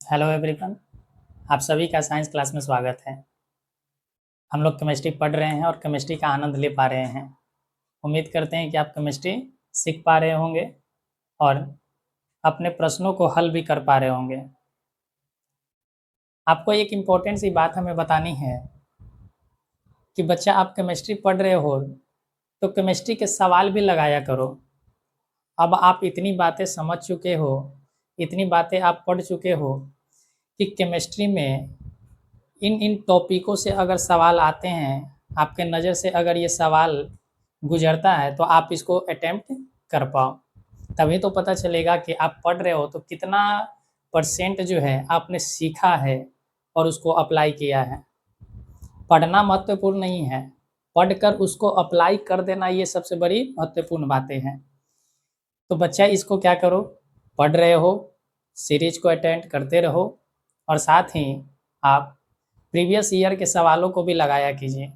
Hello everyone. आप सभी का साइंस क्लास में स्वागत है। हम लोग केमिस्ट्री पढ़ रहे हैं और केमिस्ट्री का आनंद ले पा रहे हैं। उम्मीद करते हैं कि आप केमिस्ट्री सीख पा रहे होंगे और अपने प्रश्नों को हल भी कर पा रहे होंगे। आपको एक इम्पोर्टेंट सी बात हमें बतानी है कि बच्चा आप केमिस्ट्री पढ़ रहे हो तो केमिस्ट्री के सवाल भी लगाया करो। अब आप इतनी बातें समझ चुके हो, इतनी बातें आप पढ़ चुके हो कि केमिस्ट्री में इन इन टॉपिकों से अगर सवाल आते हैं, आपके नज़र से अगर ये सवाल गुजरता है तो आप इसको अटेम्प्ट कर पाओ। तभी तो पता चलेगा कि आप पढ़ रहे हो तो कितना परसेंट जो है आपने सीखा है और उसको अप्लाई किया है। पढ़ना महत्वपूर्ण नहीं है, पढ़कर उसको अप्लाई कर देना ये सबसे बड़ी महत्वपूर्ण बातें हैं। तो बच्चा इसको क्या करो, पढ़ रहे हो, सीरीज को अटेंड करते रहो और साथ ही आप प्रीवियस ईयर के सवालों को भी लगाया कीजिए।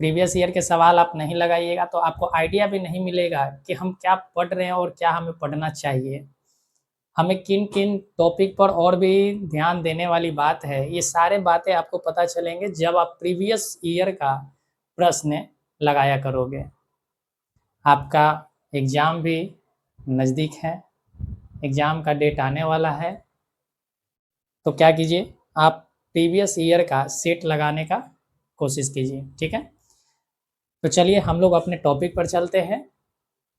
प्रीवियस ईयर के सवाल आप नहीं लगाइएगा तो आपको आइडिया भी नहीं मिलेगा कि हम क्या पढ़ रहे हैं और क्या हमें पढ़ना चाहिए, हमें किन किन टॉपिक पर और भी ध्यान देने वाली बात है। ये सारे बातें आपको पता चलेंगे जब आप प्रीवियस ईयर का प्रश्न लगाया करोगे। आपका एग्ज़ाम भी नज़दीक है, एग्ज़ाम का डेट आने वाला है, तो क्या कीजिए, आप प्रीवियस ईयर का सेट लगाने का कोशिश कीजिए। ठीक है, तो चलिए हम लोग अपने टॉपिक पर चलते हैं।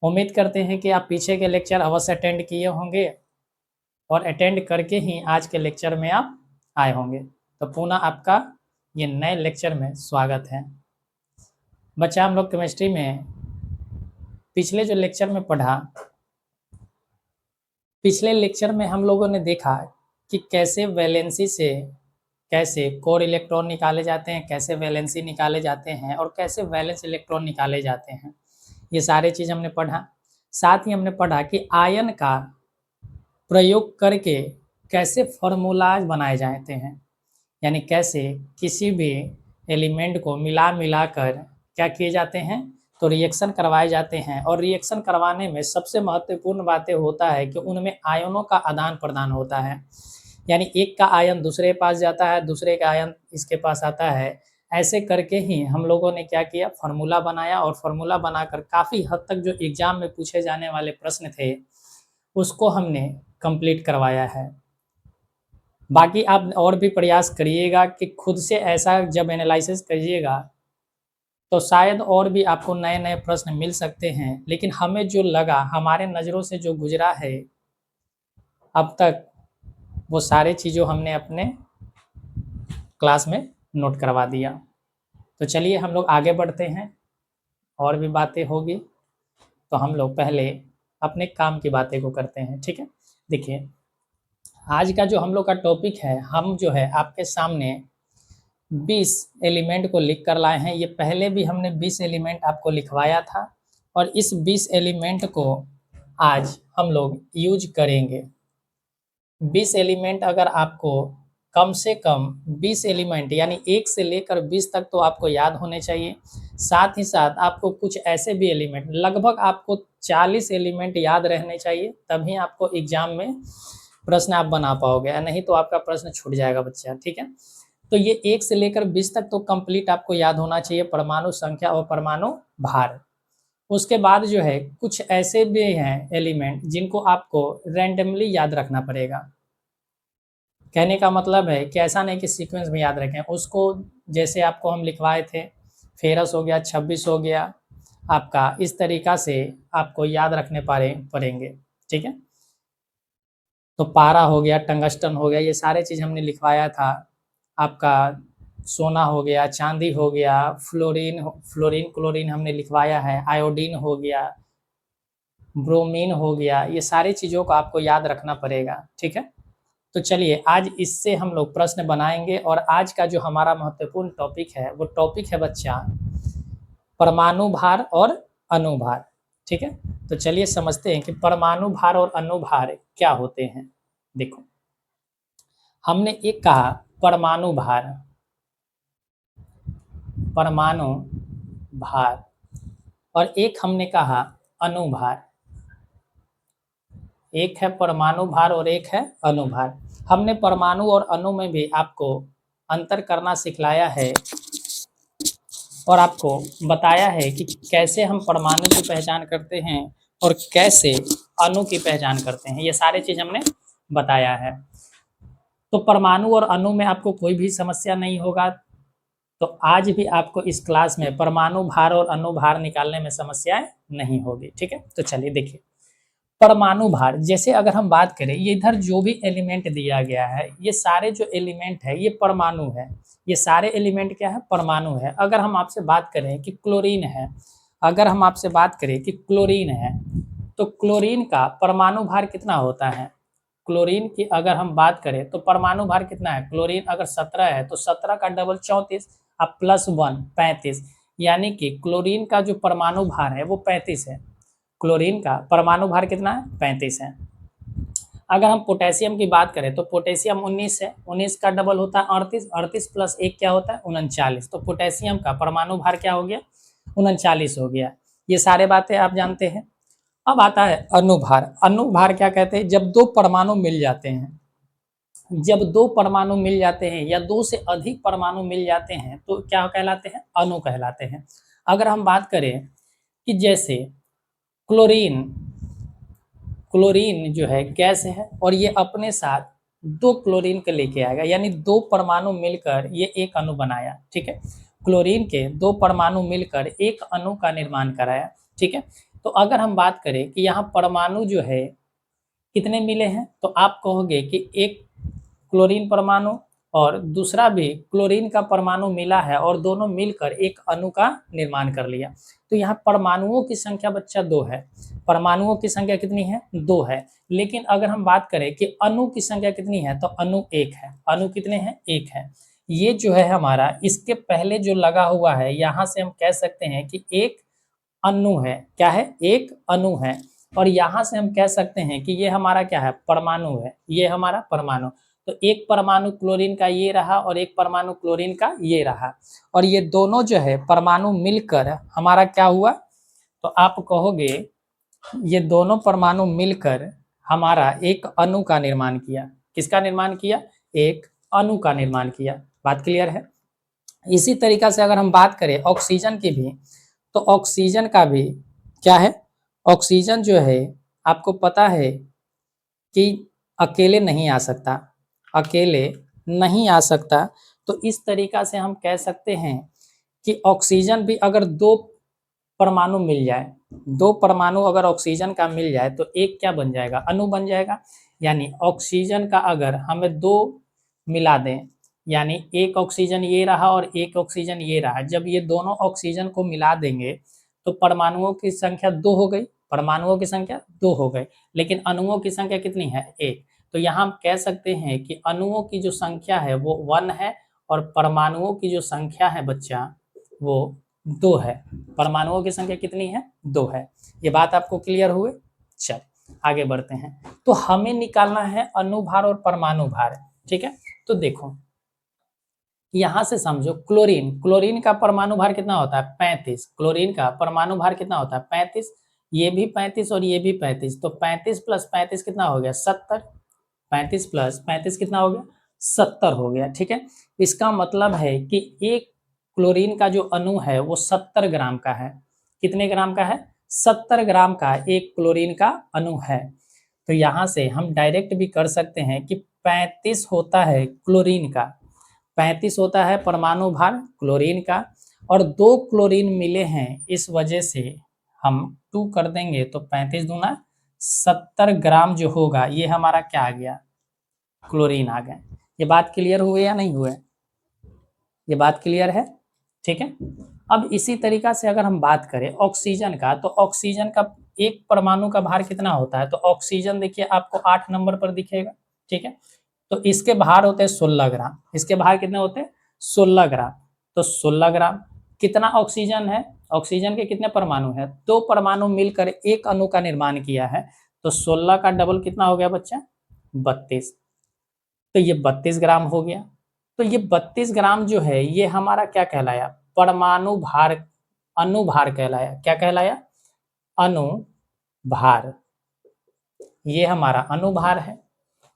उम्मीद करते हैं कि आप पीछे के लेक्चर अवश्य अटेंड किए होंगे और अटेंड करके ही आज के लेक्चर में आप आए होंगे। तो पुनः आपका ये नए लेक्चर में स्वागत है। बच्चा, हम लोग केमिस्ट्री में पिछले जो लेक्चर में पढ़ा, पिछले लेक्चर में हम लोगों ने देखा कि कैसे वैलेंसी से कैसे कोर इलेक्ट्रॉन निकाले जाते हैं, कैसे वैलेंसी निकाले जाते हैं और कैसे वैलेंस इलेक्ट्रॉन निकाले जाते हैं। ये सारी चीज़ हमने पढ़ा। साथ ही हमने पढ़ा कि आयन का प्रयोग करके कैसे फार्मूलाज बनाए जाते हैं, यानी कैसे किसी भी एलिमेंट को मिला मिलाकर क्या किए जाते हैं, तो रिएक्शन करवाए जाते हैं। और रिएक्शन करवाने में सबसे महत्वपूर्ण बातें होता है कि उनमें आयनों का आदान प्रदान होता है, यानी एक का आयन दूसरे के पास जाता है, दूसरे का आयन इसके पास आता है। ऐसे करके ही हम लोगों ने क्या किया, फार्मूला बनाया और फार्मूला बनाकर काफ़ी हद तक जो एग्ज़ाम में पूछे जाने वाले प्रश्न थे उसको हमने कंप्लीट करवाया है। बाकी आप और भी प्रयास करिएगा कि खुद से ऐसा जब एनालिसिस करिएगा तो शायद और भी आपको नए नए प्रश्न मिल सकते हैं। लेकिन हमें जो लगा, हमारे नज़रों से जो गुजरा है अब तक, वो सारी चीज़ों हमने अपने क्लास में नोट करवा दिया। तो चलिए हम लोग आगे बढ़ते हैं, और भी बातें होगी तो हम लोग पहले अपने काम की बातें को करते हैं। ठीक है, देखिए आज का जो हम लोग का टॉपिक है, हम जो है आपके सामने 20 एलिमेंट को लिख कर लाए हैं। ये पहले भी हमने 20 एलिमेंट आपको लिखवाया था और इस 20 एलिमेंट को आज हम लोग यूज करेंगे। 20 एलिमेंट अगर आपको कम से कम 20 एलिमेंट यानी 1 से लेकर 20 तक तो आपको याद होने चाहिए। साथ ही साथ आपको कुछ ऐसे भी एलिमेंट, लगभग आपको 40 एलिमेंट याद रहने चाहिए, तभी आपको एग्ज़ाम में प्रश्न आप बना पाओगे, नहीं तो आपका प्रश्न छूट जाएगा बच्चा। ठीक है, तो ये 1 से लेकर 20 तक तो कंप्लीट आपको याद होना चाहिए, परमाणु संख्या और परमाणु भार। उसके बाद जो है कुछ ऐसे भी हैं एलिमेंट जिनको आपको रैंडमली याद रखना पड़ेगा। कहने का मतलब है कि ऐसा नहीं कि सीक्वेंस में याद रखें उसको। जैसे आपको हम लिखवाए थे, फेरस हो गया, 26 हो गया आपका, इस तरीका से आपको याद रखने पड़ेंगे। ठीक है, तो पारा हो गया, टंगस्टन हो गया, ये सारे चीज़ हमने लिखवाया था। आपका सोना हो गया, चांदी हो गया, फ्लोरीन क्लोरीन हमने लिखवाया है, आयोडीन हो गया, ब्रोमीन हो गया, ये सारी चीज़ों को आपको याद रखना पड़ेगा। ठीक है, तो चलिए आज इससे हम लोग प्रश्न बनाएंगे और आज का जो हमारा महत्वपूर्ण टॉपिक है वो टॉपिक है बच्चा परमाणु भार और अणुभार। ठीक है, तो चलिए समझते हैं कि परमाणु भार और अणुभार क्या होते हैं। देखो, हमने एक कहा परमाणु भार, परमाणु भार, और एक हमने कहा अणुभार। एक है परमाणु भार और एक है अणुभार। हमने परमाणु और अणु में भी आपको अंतर करना सिखलाया है और आपको बताया है कि कैसे हम परमाणु की पहचान करते हैं और कैसे अणु की पहचान करते हैं, ये सारी चीज हमने बताया है। तो परमाणु और अणु में आपको कोई भी समस्या नहीं होगा। तो आज भी आपको इस क्लास में परमाणु भार और अणु भार निकालने में समस्याएं नहीं होगी। ठीक है, तो चलिए देखिए परमाणु भार। जैसे अगर हम बात करें, ये इधर जो भी एलिमेंट दिया गया है, ये सारे जो एलिमेंट है ये परमाणु है। ये सारे एलिमेंट क्या है? परमाणु है। अगर हम आपसे बात करें कि क्लोरीन है, अगर हम आपसे बात करें कि क्लोरीन है, तो क्लोरीन का परमाणु भार कितना होता है? क्लोरीन की अगर हम बात करें तो परमाणु भार कितना है? क्लोरीन अगर 17 है तो 17 का डबल 34, अब +1 35, यानी कि क्लोरीन का जो परमाणु भार है वो 35 है। क्लोरीन का परमाणु भार कितना है? 35 है। अगर हम पोटेशियम की बात करें तो पोटेशियम 19 है, 19 का डबल होता है 38, 38 प्लस 1 क्या होता है? 39। तो पोटेशियम का परमाणु भार क्या हो गया? 39 हो गया। ये सारे बातें आप जानते हैं। अब आता है अणुभार। अणुभार क्या कहते हैं? जब दो परमाणु मिल जाते हैं, जब दो परमाणु मिल जाते हैं या दो से अधिक परमाणु मिल जाते हैं तो क्या कहलाते हैं? अणु कहलाते हैं। अगर हम बात करें कि जैसे क्लोरीन, क्लोरीन जो है गैस है और ये अपने साथ दो क्लोरीन के लेके आएगा, यानी दो परमाणु मिलकर ये एक अणु बनाया। ठीक है, क्लोरीन के दो परमाणु मिलकर एक अणु का निर्माण कराया। ठीक है, तो अगर हम बात करें कि यहाँ परमाणु जो है कितने मिले हैं, तो आप कहोगे कि एक क्लोरीन परमाणु और दूसरा भी क्लोरीन का परमाणु मिला है और दोनों मिलकर एक अणु का निर्माण कर लिया। तो यहाँ परमाणुओं की संख्या बच्चा 2 है। परमाणुओं की संख्या कितनी है? 2 है। लेकिन अगर हम बात करें कि अणु की संख्या कितनी है, तो अणु 1 है। अणु कितने हैं? 1 है। ये जो है हमारा, इसके पहले जो लगा हुआ है, यहाँ से हम कह सकते हैं कि एक अणु है। क्या है? एक अणु है। और यहाँ से हम कह सकते हैं कि ये हमारा क्या है? परमाणु है। ये हमारा परमाणु। तो एक परमाणु क्लोरीन का ये रहा और एक परमाणु क्लोरीन का ये रहा, और ये दोनों जो है परमाणु मिलकर हमारा क्या हुआ? तो आप कहोगे ये दोनों परमाणु मिलकर हमारा एक अणु का निर्माण किया। किसका निर्माण किया? एक अणु का निर्माण किया। बात क्लियर है? इसी तरीका से अगर हम बात करें ऑक्सीजन की भी, तो ऑक्सीजन का भी क्या है? ऑक्सीजन जो है आपको पता है कि अकेले नहीं आ सकता, अकेले नहीं आ सकता। तो इस तरीका से हम कह सकते हैं कि ऑक्सीजन भी अगर दो परमाणु मिल जाए, दो परमाणु अगर ऑक्सीजन का मिल जाए तो एक क्या बन जाएगा? अणु बन जाएगा। यानी ऑक्सीजन का अगर हमें दो मिला दें, यानी एक ऑक्सीजन ये रहा और एक ऑक्सीजन ये रहा, जब ये दोनों ऑक्सीजन को मिला देंगे तो परमाणुओं की संख्या 2 हो गई। परमाणुओं की संख्या 2 हो गई, लेकिन अणुओं की संख्या कितनी है? 1। तो यहाँ हम कह सकते हैं कि अणुओं की जो संख्या है वो 1 है और परमाणुओं की जो संख्या है बच्चा वो 2 है। परमाणुओं की संख्या कितनी है? 2 है। ये बात आपको क्लियर हुए? चल आगे बढ़ते हैं। तो हमें निकालना है अणुभार और परमाणु भार। ठीक है, तो देखो यहां से समझो, क्लोरीन, क्लोरीन का परमाणु भार कितना होता है? 35। क्लोरीन का परमाणु भार कितना होता है? 35। ये भी 35 और ये भी 35, तो 35 प्लस 35 कितना हो गया? 70। 35 प्लस 35 कितना हो गया? 70 हो गया। ठीक है, इसका मतलब है कि एक क्लोरीन का जो अणु है वो 70 ग्राम का है। कितने ग्राम का है? 70 ग्राम का एक क्लोरीन का अणु है। तो यहाँ से हम डायरेक्ट भी कर सकते हैं कि 35 होता है क्लोरीन का, 35 होता है परमाणु भार क्लोरीन का, और दो क्लोरीन मिले हैं इस वजह से हम 2 कर देंगे तो 35 दूना 70 ग्राम जो होगा ये हमारा क्या आ गया? क्लोरीन आ गए। ये बात क्लियर हुए या नहीं हुए? ये बात क्लियर है? ठीक है, अब इसी तरीका से अगर हम बात करें ऑक्सीजन का, तो ऑक्सीजन का एक परमाणु का भार कितना होता है? तो ऑक्सीजन देखिए आपको 8 नंबर पर दिखेगा। ठीक है, तो इसके भार होते हैं 16 ग्राम। इसके भार कितने होते हैं? 16 ग्राम। तो 16 ग्राम कितना ऑक्सीजन है? ऑक्सीजन के कितने परमाणु हैं? 2 परमाणु मिलकर एक अणु का निर्माण किया है। तो 16 का डबल कितना हो गया बच्चा? 32। तो ये 32 ग्राम हो गया। तो ये 32 ग्राम जो है ये हमारा क्या कहलाया? परमाणु भार, अणु भार कहलाया। क्या कहलाया? अणु भार। ये हमारा अणुभार है।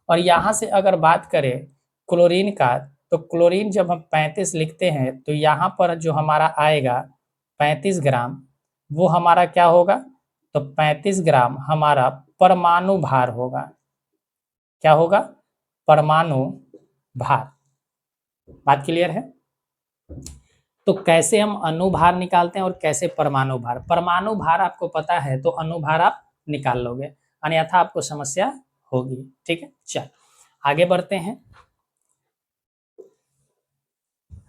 और यहाँ से अगर बात करें क्लोरीन का, तो क्लोरीन जब हम 35 लिखते हैं तो यहाँ पर जो हमारा आएगा 35 ग्राम, वो हमारा क्या होगा, तो 35 ग्राम हमारा परमाणु भार होगा। क्या होगा, परमाणु भार। बात क्लियर है। तो कैसे हम अणुभार निकालते हैं और कैसे परमाणु भार। परमाणु भार आपको पता है तो अणुभार आप निकाल लोगे, अन्यथा आपको समस्या होगी। ठीक है, चल आगे बढ़ते हैं।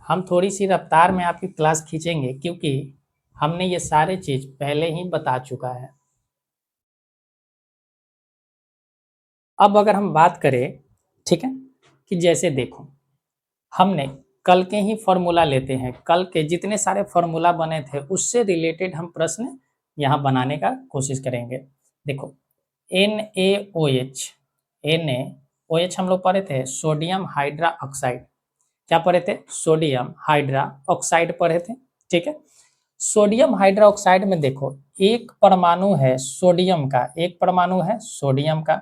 हम थोड़ी सी रफ्तार में आपकी क्लास खींचेंगे क्योंकि हमने ये सारे चीज पहले ही बता चुका है। अब अगर हम बात करें, ठीक है, कि जैसे देखो हमने कल के ही फॉर्मूला लेते हैं, कल के जितने सारे फॉर्मूला बने थे उससे रिलेटेड हम प्रश्न यहाँ बनाने का कोशिश करेंगे। देखो NaOH, NaOH हम लोग पढ़े थे सोडियम हाइड्रा ऑक्साइड। क्या पढ़े थे, सोडियम हाइड्रा ऑक्साइड पढ़े थे। ठीक है, सोडियम हाइड्रा ऑक्साइड में देखो एक परमाणु है सोडियम का, एक परमाणु है सोडियम का,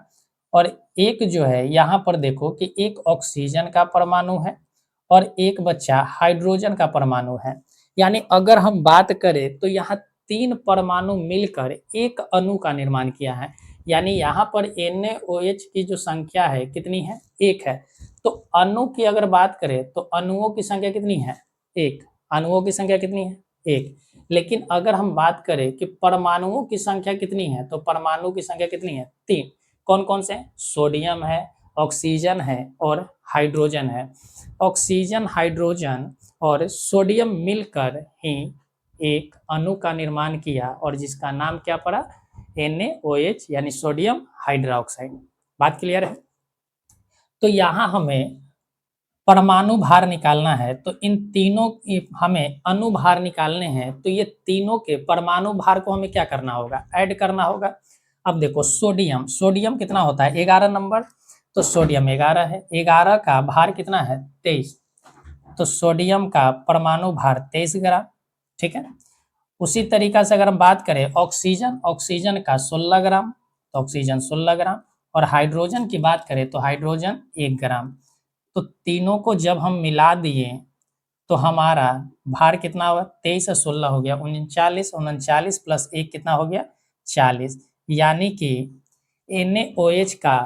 और एक जो है यहाँ पर देखो कि एक ऑक्सीजन का परमाणु है और एक बच्चा हाइड्रोजन का परमाणु है। यानी अगर हम बात करें तो यहाँ 3 परमाणु मिलकर एक अणु का निर्माण किया है। यानी यहाँ पर NaOH की जो संख्या है कितनी है, 1 है। तो अणु की अगर बात करें तो अणुओं की संख्या कितनी है, 1। अणुओं की संख्या कितनी है, 1। लेकिन अगर हम बात करें कि परमाणुओं की संख्या कितनी है, तो परमाणु की संख्या कितनी है, 3। कौन कौन से, सोडियम है, ऑक्सीजन है और हाइड्रोजन है। ऑक्सीजन, हाइड्रोजन और सोडियम मिलकर ही एक अणु का निर्माण किया और जिसका नाम क्या पड़ा, NaOH यानी सोडियम हाइड्रोक्साइड। बात क्लियर है। तो यहाँ हमें परमाणु भार निकालना है, तो इन तीनों हमें अणुभार निकालने हैं, तो ये तीनों के परमाणु भार को हमें क्या करना होगा, ऐड करना होगा। अब देखो सोडियम, सोडियम कितना होता है, 11 नंबर, तो सोडियम 11 है, 11 का भार कितना है, 23, तो सोडियम का परमाणु भार 23 ग्राम। ठीक है, उसी तरीका से अगर हम बात करें ऑक्सीजन, ऑक्सीजन का 16 ग्राम, तो ऑक्सीजन 16 ग्राम, और हाइड्रोजन की बात करें तो हाइड्रोजन 1 ग्राम। तो तीनों को जब हम मिला दिए तो हमारा भार कितना हुआ, 23 और 16 हो गया 39, 39 प्लस 1 कितना हो गया, 40। यानी कि NaOH का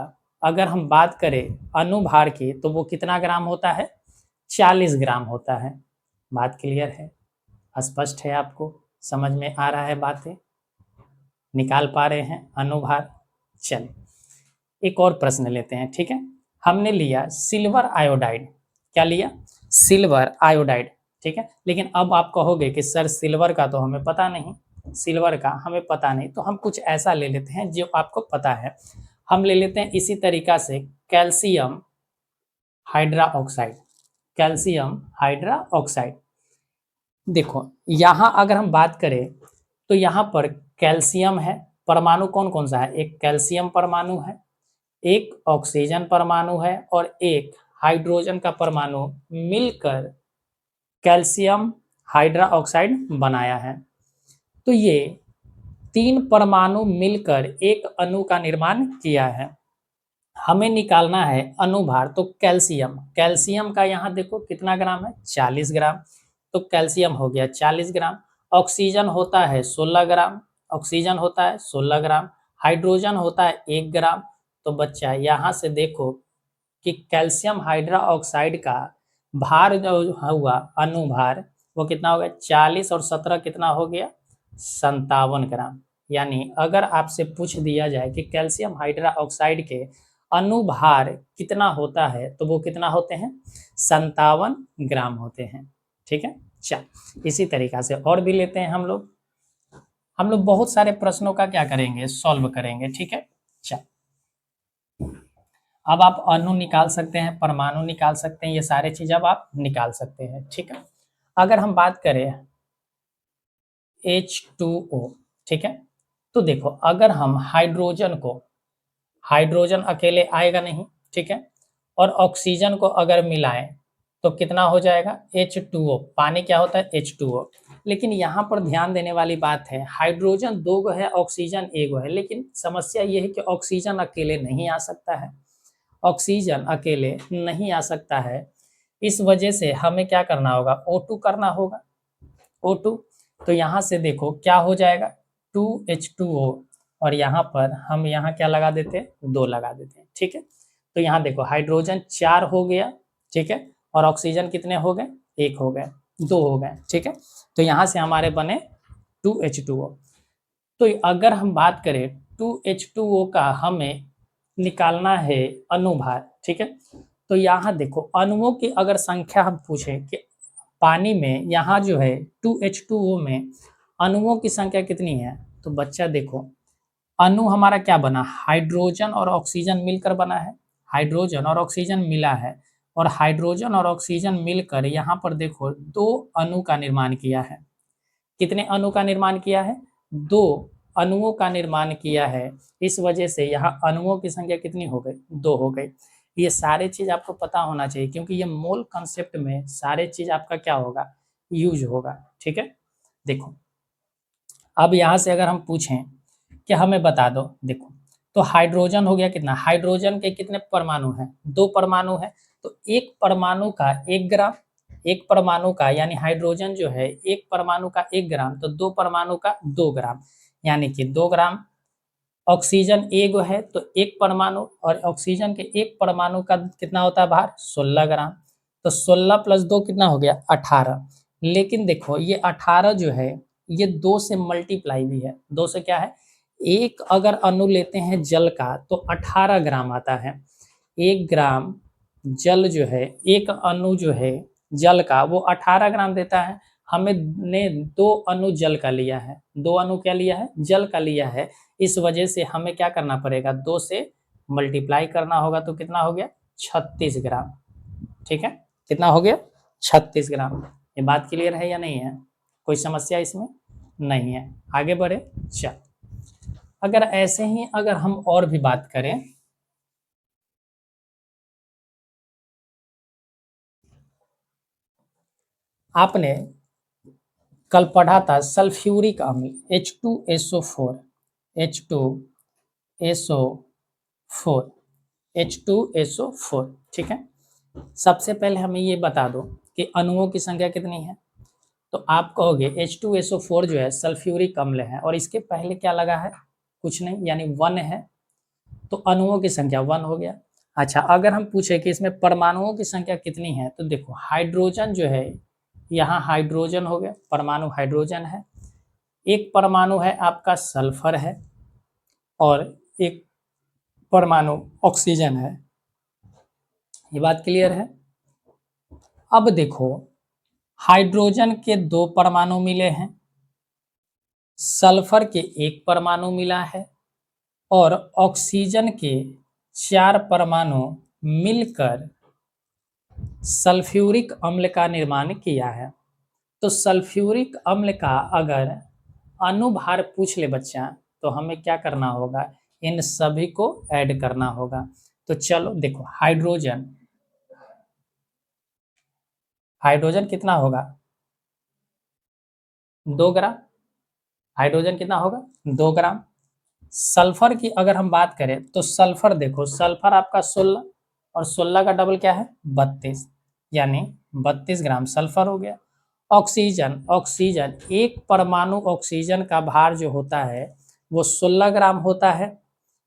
अगर हम बात करें अणुभार की तो वो कितना ग्राम होता है, 40 ग्राम होता है। बात क्लियर है, स्पष्ट है, आपको समझ में आ रहा है, बातें निकाल पा रहे हैं अणुभार। चलिए एक और प्रश्न लेते हैं। ठीक है, हमने लिया सिल्वर आयोडाइड। क्या लिया, सिल्वर आयोडाइड। ठीक है, लेकिन अब आप कहोगे कि सर सिल्वर का तो हमें पता नहीं, सिल्वर का हमें पता नहीं, तो हम कुछ ऐसा ले लेते हैं जो आपको पता है। हम ले लेते हैं इसी तरीका से calcium hydra oxide, calcium hydra oxide. देखो यहाँ अगर हम बात करें तो यहाँ पर कैल्शियम है, परमाणु कौन कौन सा है, एक कैल्शियम परमाणु है, एक ऑक्सीजन परमाणु है और एक हाइड्रोजन का परमाणु मिलकर कैल्शियम हाइड्रा ऑक्साइड बनाया है। तो ये 3 परमाणु मिलकर एक अणु का निर्माण किया है। हमें निकालना है अणुभार, तो कैल्शियम, कैल्शियम का यहाँ देखो कितना ग्राम है, 40 ग्राम, तो कैल्शियम हो गया 40 ग्राम। ऑक्सीजन होता है 16 ग्राम, ऑक्सीजन होता है 16 ग्राम, हाइड्रोजन होता है 1 ग्राम। तो बच्चा यहाँ से देखो कि कैल्शियम हाइड्रा ऑक्साइड का भार जो हुआ अणुभार वो कितना हो गया, 40 और 17 कितना हो गया, 57 ग्राम। यानी अगर आपसे पूछ दिया जाए कि कैल्शियम हाइड्रा ऑक्साइड के अणुभार कितना होता है तो वो कितना होते हैं, 57 ग्राम होते हैं। ठीक है, चल इसी तरीका से और भी लेते हैं हम लोग बहुत सारे प्रश्नों का क्या करेंगे, सॉल्व करेंगे। ठीक है, चल अब आप अणु निकाल सकते हैं, परमाणु निकाल सकते हैं, ये सारे चीज अब आप निकाल सकते हैं। ठीक है, अगर हम बात करें H2O, ठीक है, तो देखो अगर हम हाइड्रोजन को, हाइड्रोजन अकेले आएगा नहीं, ठीक है, और ऑक्सीजन को अगर मिलाएं तो कितना हो जाएगा H2O। पानी क्या होता है H2O। लेकिन यहाँ पर ध्यान देने वाली बात है, हाइड्रोजन 2 गो है, ऑक्सीजन 1 गो है, लेकिन समस्या ये है कि ऑक्सीजन अकेले नहीं आ सकता है, ऑक्सीजन अकेले नहीं आ सकता है। इस वजह से हमें क्या करना होगा, O2 करना होगा, O2। तो यहाँ से देखो क्या हो जाएगा 2H2O, और यहाँ पर हम यहाँ क्या लगा देते हैं, 2 लगा देते हैं, ठीक है। तो यहाँ देखो हाइड्रोजन 4 हो गया, ठीक है, और ऑक्सीजन कितने हो गए, 1 हो गए, 2 हो गए, ठीक है। तो यहाँ से हमारे बने 2H2O। तो अगर हम बात करें 2H2O का हमें निकालना है अनुभार, ठीक है। तो यहाँ देखो अणुओं की अगर संख्या हम पूछें कि पानी में यहाँ जो है 2H2O में अणुओं की संख्या कितनी है, तो बच्चा देखो अणु हमारा क्या बना, हाइड्रोजन और ऑक्सीजन मिलकर बना है, हाइड्रोजन और ऑक्सीजन मिला है, और हाइड्रोजन और ऑक्सीजन मिलकर यहाँ पर देखो 2 अणु का निर्माण किया है। कितने अणु का निर्माण किया है, 2 अणुओं का निर्माण किया है। इस वजह से यहाँ अणुओं की संख्या कितनी हो गई, 2 हो गई। ये सारे चीज आपको पता होना चाहिए, क्योंकि ये मोल कंसेप्ट में सारे चीज आपका क्या होगा, यूज होगा, ठीक है। देखो अब यहाँ से अगर हम पूछें कि हमें बता दो, देखो तो हाइड्रोजन हो गया कितना, हाइड्रोजन के कितने परमाणु हैं, 2 परमाणु है। तो एक परमाणु का 1 ग्राम, एक परमाणु का यानी हाइड्रोजन जो है एक परमाणु का 1 ग्राम, तो 2 परमाणु का 2 ग्राम, यानी कि 2 ग्राम। ऑक्सीजन एक है तो एक परमाणु, और ऑक्सीजन के एक परमाणु का कितना होता है भार, 16 ग्राम। तो 16 प्लस 2 कितना हो गया, 18। लेकिन देखो ये 18 जो है ये 2 से मल्टीप्लाई भी है, 2 से क्या है, एक अगर अणु लेते हैं जल का तो 18 ग्राम आता है। 1 ग्राम जल जो है, एक अणु जो है जल का वो 18 ग्राम देता है। हमें ने 2 अणु जल का लिया है, 2 अणु क्या लिया है, जल का लिया है। इस वजह से हमें क्या करना पड़ेगा, 2 से मल्टीप्लाई करना होगा, तो कितना हो गया 36 ग्राम, ठीक है। कितना हो गया 36 ग्राम। ये बात क्लियर है या नहीं है, कोई समस्या इसमें नहीं है, आगे बढ़े। चल अगर ऐसे ही अगर हम और भी बात करें, आपने कल पढ़ा था सल्फ्यूरिक अम्ल H2SO4, H2SO4, H2SO4, ठीक है। सबसे पहले हमें ये बता दो कि अणुओं की संख्या कितनी है। तो आप कहोगे H2SO4 जो है सल्फ्यूरिक अम्ल है, और इसके पहले क्या लगा है, कुछ नहीं, यानी 1 है, तो अणुओं की संख्या 1 हो गया। अच्छा अगर हम पूछे कि इसमें परमाणुओं की संख्या कितनी है, तो देखो हाइड्रोजन जो है, यहाँ हाइड्रोजन हो गया, परमाणु हाइड्रोजन है, एक परमाणु है आपका सल्फर है, और एक परमाणु ऑक्सीजन है। ये बात क्लियर है। अब देखो हाइड्रोजन के 2 परमाणु मिले हैं, सल्फर के 1 परमाणु मिला है, और ऑक्सीजन के 4 परमाणु मिलकर सल्फ्यूरिक अम्ल का निर्माण किया है। तो सल्फ्यूरिक अम्ल का अगर अनुभार पूछ ले बच्चा, तो हमें क्या करना होगा, इन सभी को ऐड करना होगा। तो चलो देखो हाइड्रोजन, हाइड्रोजन कितना होगा 2 ग्राम, हाइड्रोजन कितना होगा 2 ग्राम। सल्फर की अगर हम बात करें तो सल्फर देखो, सल्फर आपका 16, और 16 का डबल क्या है 32, यानी 32 ग्राम सल्फर हो गया। ऑक्सीजन, ऑक्सीजन एक परमाणु ऑक्सीजन का भार जो होता है वो 16 ग्राम होता है,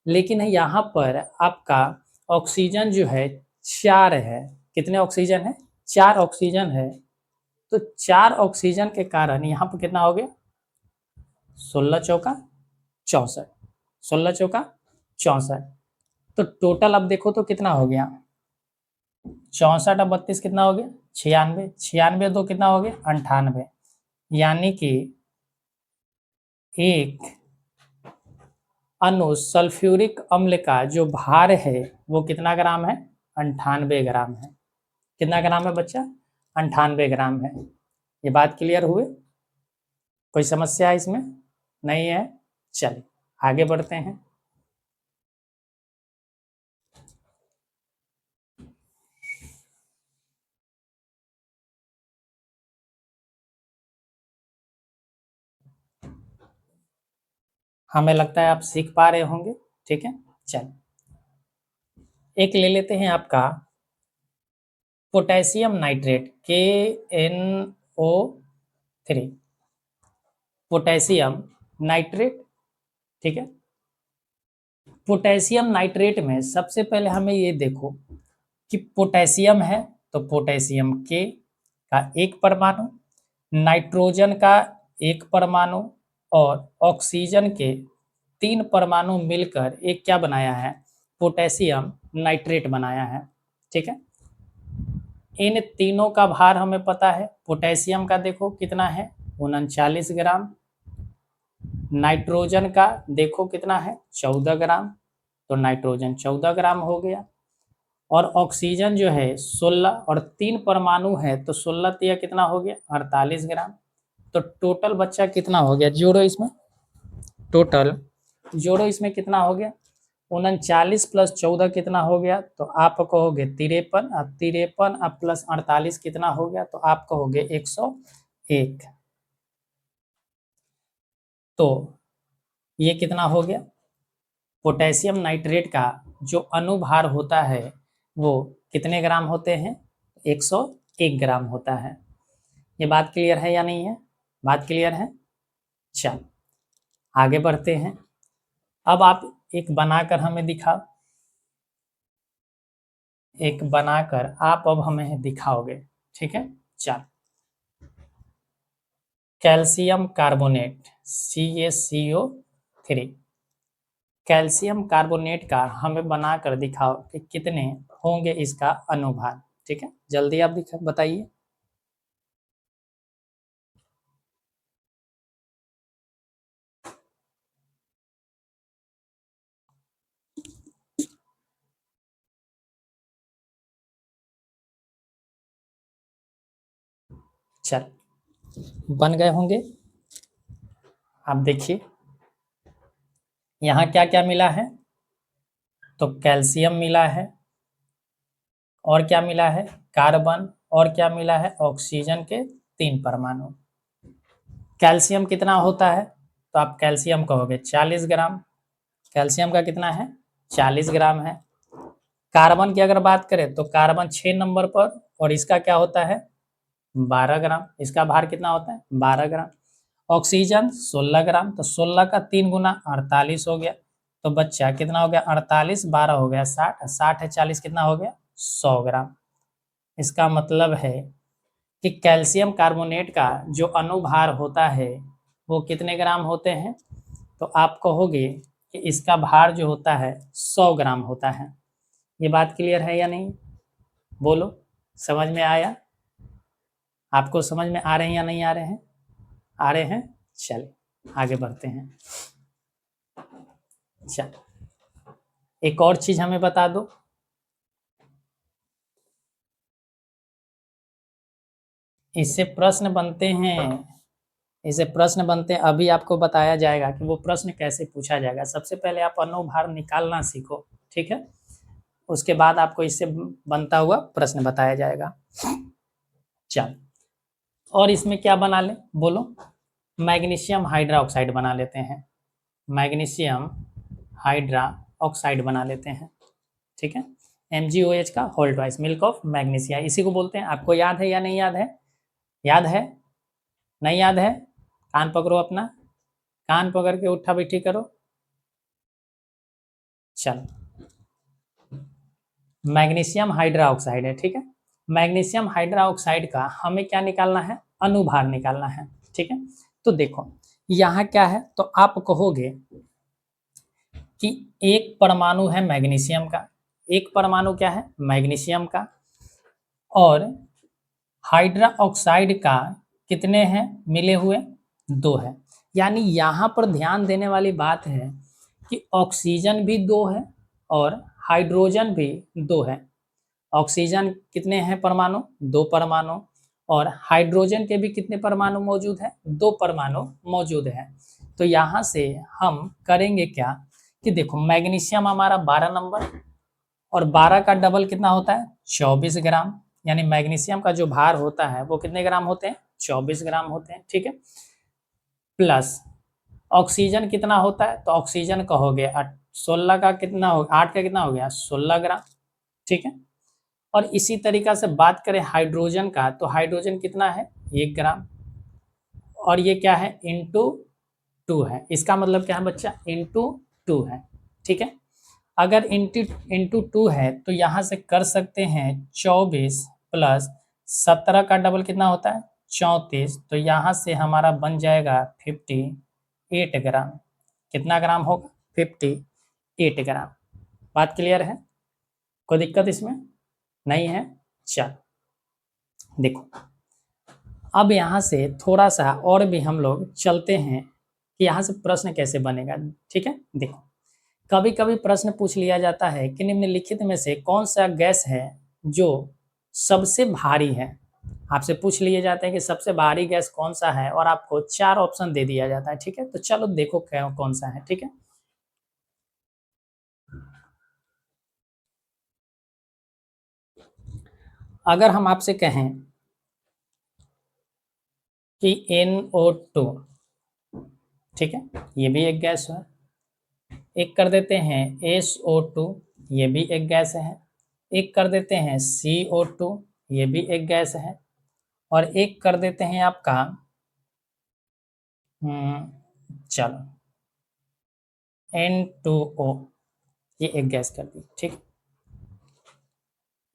लेकिन यहाँ पर आपका ऑक्सीजन जो है 4 है। कितने ऑक्सीजन है, 4 ऑक्सीजन है। तो 4 ऑक्सीजन के कारण यहाँ पर कितना हो गया 16 चौका 64, 16 चौका 64। तो टोटल अब देखो तो कितना हो गया 64 और 32 कितना हो गया 96, 96 दो कितना हो गया 98, यानी कि एक अणु सल्फ्यूरिक अम्ल का जो भार है वो कितना ग्राम है 98 ग्राम है। कितना ग्राम है बच्चा 98 ग्राम है। ये बात क्लियर हुई, कोई समस्या है इसमें नहीं है। चलिए आगे बढ़ते हैं। हमें लगता है आप सीख पा रहे होंगे। ठीक है, चल एक ले लेते हैं आपका potassium nitrate KNO3, potassium nitrate. ठीक है, पोटेशियम नाइट्रेट में सबसे पहले हमें ये देखो कि पोटेशियम है तो पोटेशियम के का एक परमाणु, नाइट्रोजन का एक परमाणु और ऑक्सीजन के 3 परमाणु मिलकर एक क्या बनाया है, पोटेशियम नाइट्रेट बनाया है। ठीक है, इन तीनों का भार हमें पता है। पोटेशियम का देखो कितना है, 39 ग्राम। नाइट्रोजन का देखो कितना है, 14 ग्राम। तो नाइट्रोजन 14 ग्राम हो गया। और ऑक्सीजन जो है 16 और 3 परमाणु है तो 16 तिया कितना हो गया, 48 ग्राम। तो टोटल बच्चा कितना हो गया, जोड़ो इसमें, टोटल जोड़ो इसमें कितना हो गया, 39 प्लस 14 कितना हो गया, तो आप कहोगे 53। अब 53 अब प्लस 48 कितना हो गया, तो आप कहोगे 101। तो ये कितना हो गया, पोटेशियम नाइट्रेट का जो अणुभार होता है वो कितने ग्राम होते हैं, 101 ग्राम होता है। ये बात क्लियर है या नहीं है, बात क्लियर है। चल आगे बढ़ते हैं। अब आप एक बनाकर हमें दिखाओ, एक बनाकर आप अब हमें दिखाओगे। ठीक है, चल calcium carbonate CaCO3, calcium carbonate का हमें बनाकर दिखाओ कि कितने होंगे इसका अनुभार। ठीक है, जल्दी आप बताइए। चल बन गए होंगे। आप देखिए यहाँ क्या क्या मिला है, तो कैल्शियम मिला है, और क्या मिला है, कार्बन, और क्या मिला है, ऑक्सीजन के 3 परमाणु। कैल्शियम कितना होता है, तो आप कैल्शियम कहोगे 40 ग्राम। कैल्शियम का कितना है, 40 ग्राम है। कार्बन की अगर बात करें तो कार्बन 6 नंबर पर, और इसका क्या होता है, 12 ग्राम। इसका भार कितना होता है, 12 ग्राम। ऑक्सीजन 16 ग्राम, तो 16 का 3 गुना 48 हो गया। तो बच्चा कितना हो गया, 48 12 हो गया 60, 60 है 40 कितना हो गया, 100 ग्राम। इसका मतलब है कि कैल्शियम कार्बोनेट का जो अणुभार होता है वो कितने ग्राम होते हैं, तो आप कहोगे कि इसका भार जो होता है 100 ग्राम होता है। ये बात क्लियर है या नहीं, बोलो, समझ में आया, आपको समझ में आ रहे हैं या नहीं आ रहे हैं, आ रहे हैं। चलिए आगे बढ़ते हैं। चल एक और चीज हमें बता दो, इससे प्रश्न बनते हैं, इससे प्रश्न बनते हैं। अभी आपको बताया जाएगा कि वो प्रश्न कैसे पूछा जाएगा। सबसे पहले आप अणुभार निकालना सीखो, ठीक है, उसके बाद आपको इससे बनता हुआ प्रश्न बताया जाएगा। चल और इसमें क्या बना ले, बोलो, मैग्नीशियम हाइड्रा ऑक्साइड बना लेते हैं, मैग्नीशियम हाइड्रा ऑक्साइड बना लेते हैं। ठीक है, MgOH का whole twice, milk of magnesia, इसी को बोलते हैं। आपको याद है या नहीं याद है, याद है, नहीं याद है, कान पकड़ो अपना, कान पकड़ के उठा बैठी करो। चल मैग्नीशियम हाइड्रा ऑक्साइड है, ठीक है, मैग्नीशियम हाइड्रा ऑक्साइड का हमें क्या निकालना है, अणुभार निकालना है। ठीक है, तो देखो यहाँ क्या है, तो आप कहोगे कि एक परमाणु है मैग्नीशियम का, एक परमाणु क्या है, मैग्नीशियम का, और हाइड्रा ऑक्साइड का कितने हैं मिले हुए, 2 है। यानी यहाँ पर ध्यान देने वाली बात है कि ऑक्सीजन भी 2 है और हाइड्रोजन भी 2 है। ऑक्सीजन कितने हैं परमाणु, 2 परमाणु, और हाइड्रोजन के भी कितने परमाणु मौजूद है, 2 परमाणु मौजूद है। तो यहाँ से हम करेंगे क्या कि देखो मैग्नीशियम हमारा 12 नंबर, और 12 का डबल कितना होता है, 24 ग्राम। यानी मैग्नीशियम का जो भार होता है वो कितने ग्राम होते हैं, 24 ग्राम होते हैं। ठीक है, प्लस ऑक्सीजन कितना होता है, तो ऑक्सीजन का हो गया 16 का कितना हो, 8 का कितना हो गया 16 ग्राम, ठीक है। और इसी तरीका से बात करें हाइड्रोजन का, तो हाइड्रोजन कितना है 1 ग्राम, और ये क्या है इंटू 2 है, इसका मतलब क्या है बच्चा इंटू 2 है, ठीक है। अगर इंटू इंटू 2 है तो यहाँ से कर सकते हैं 24 प्लस 17 का डबल कितना होता है 34, तो यहाँ से हमारा बन जाएगा 58 ग्राम। कितना ग्राम होगा 58 ग्राम। बात क्लियर है, कोई दिक्कत इसमें नहीं है। चल देखो, अब यहाँ से थोड़ा सा और भी हम लोग चलते हैं कि यहाँ से प्रश्न कैसे बनेगा, ठीक है। देखो, कभी कभी प्रश्न पूछ लिया जाता है कि निम्नलिखित में से कौन सा गैस है जो सबसे भारी है। आपसे पूछ लिए जाते हैं कि सबसे भारी गैस कौन सा है, और आपको 4 ऑप्शन दे दिया जाता है, ठीक है। तो चलो देखो कौन सा है, ठीक है। अगर हम आपसे कहें कि NO2, ठीक है, ये भी एक गैस है। एक कर देते हैं SO2, ये भी एक गैस है। एक कर देते हैं CO2, ये भी एक गैस है। और एक कर देते हैं आपका चलो N2O, ये एक गैस कर दी, ठीक।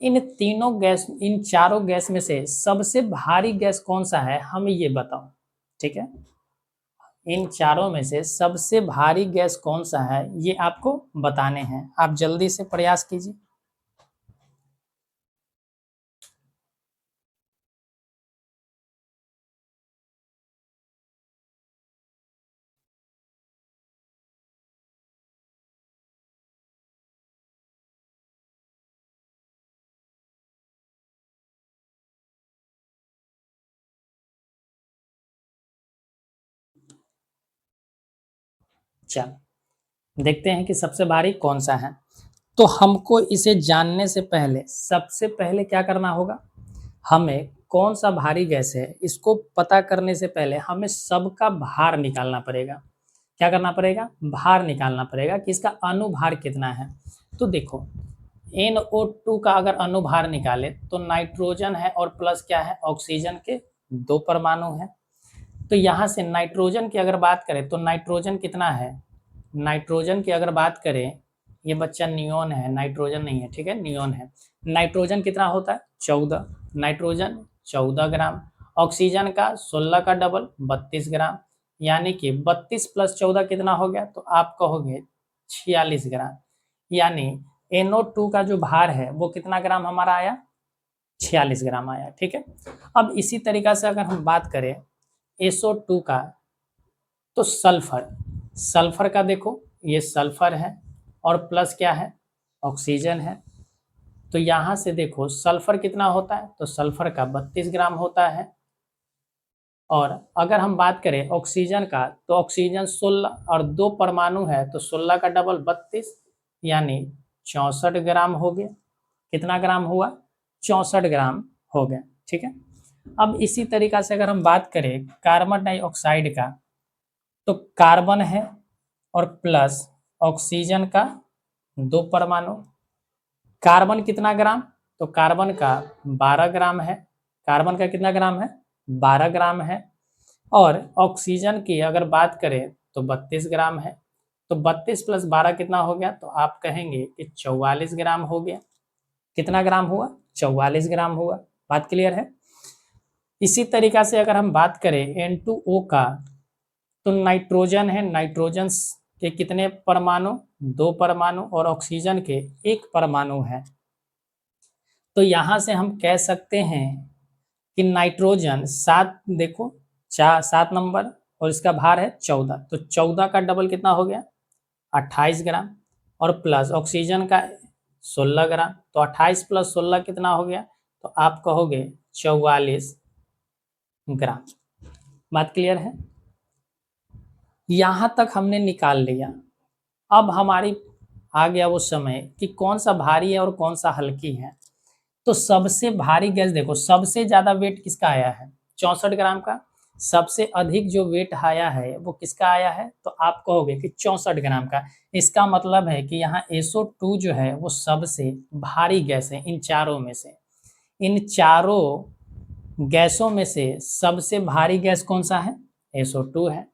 इन तीनों गैस, इन चारों गैस में से सबसे भारी गैस कौन सा है, हमें ये बताओ, ठीक है। इन चारों में से सबसे भारी गैस कौन सा है, ये आपको बताने हैं। आप जल्दी से प्रयास कीजिए। चल देखते हैं कि सबसे भारी कौन सा है। तो हमको इसे जानने से पहले सबसे पहले क्या करना होगा, हमें कौन सा भारी गैस है इसको पता करने से पहले हमें सबका भार निकालना पड़ेगा। क्या करना पड़ेगा, भार निकालना पड़ेगा कि इसका अनुभार कितना है। तो देखो, NO2 का अगर अनुभार निकाले तो नाइट्रोजन है और प्लस क्या है ऑक्सीजन के 2 परमाणु हैं। तो यहाँ से नाइट्रोजन की अगर बात करें तो नाइट्रोजन कितना है, नाइट्रोजन की अगर बात करें, ये बच्चा नियोन है, नाइट्रोजन नहीं है, ठीक है, नियोन है। नाइट्रोजन कितना होता है 14, नाइट्रोजन 14 ग्राम। ऑक्सीजन का 16 का डबल 32 ग्राम, यानी कि 32 प्लस 14 कितना हो गया, तो आप कहोगे 46 ग्राम। यानी NO2 का जो भार है वो कितना ग्राम हमारा आया, 46 ग्राम आया, ठीक है। अब इसी तरीका से अगर हम बात करें SO2 का, तो सल्फर, सल्फर का देखो ये सल्फर है और प्लस क्या है ऑक्सीजन है। तो यहाँ से देखो सल्फर कितना होता है, तो सल्फर का 32 ग्राम होता है। और अगर हम बात करें ऑक्सीजन का, तो ऑक्सीजन 16 और 2 परमाणु है, तो 16 का डबल 32, यानी 64 ग्राम हो गया। कितना ग्राम हुआ, 64 ग्राम हो गया, ठीक है। अब इसी तरीका से अगर हम बात करें कार्बन डाइऑक्साइड का, तो कार्बन है और प्लस ऑक्सीजन का 2 परमाणु। कार्बन कितना ग्राम, तो कार्बन का 12 ग्राम है। कार्बन का कितना ग्राम है, 12 ग्राम है। और ऑक्सीजन की अगर बात करें तो 32 ग्राम है। तो 32 प्लस 12 कितना हो गया, तो आप कहेंगे कि 44 ग्राम हो गया। कितना ग्राम हुआ, 44 ग्राम हुआ। बात क्लियर है। इसी तरीका से अगर हम बात करें N2O का, तो नाइट्रोजन है, नाइट्रोजन के कितने परमाणु, 2 परमाणु, और ऑक्सीजन के 1 परमाणु है। तो यहाँ से हम कह सकते हैं कि नाइट्रोजन 7, देखो 7 नंबर, और इसका भार है 14, तो 14 का डबल कितना हो गया 28 ग्राम, और प्लस ऑक्सीजन का 16 ग्राम, तो 28 प्लस 16 कितना हो गया, तो आप कहोगे 44 ग्राम। बात क्लियर है, यहाँ तक हमने निकाल लिया। अब हमारी आ गया वो समय कि कौन सा भारी है और कौन सा हल्की है। तो सबसे भारी गैस देखो, सबसे ज्यादा वेट किसका आया है 64 ग्राम का, सबसे अधिक जो वेट आया है वो किसका आया है, तो आप कहोगे कि 64 ग्राम का। इसका मतलब है कि यहाँ SO2 जो है वो सबसे भारी गैस है इन चारों में से। इन चारों गैसों में से सबसे भारी गैस कौन सा है, SO2 है।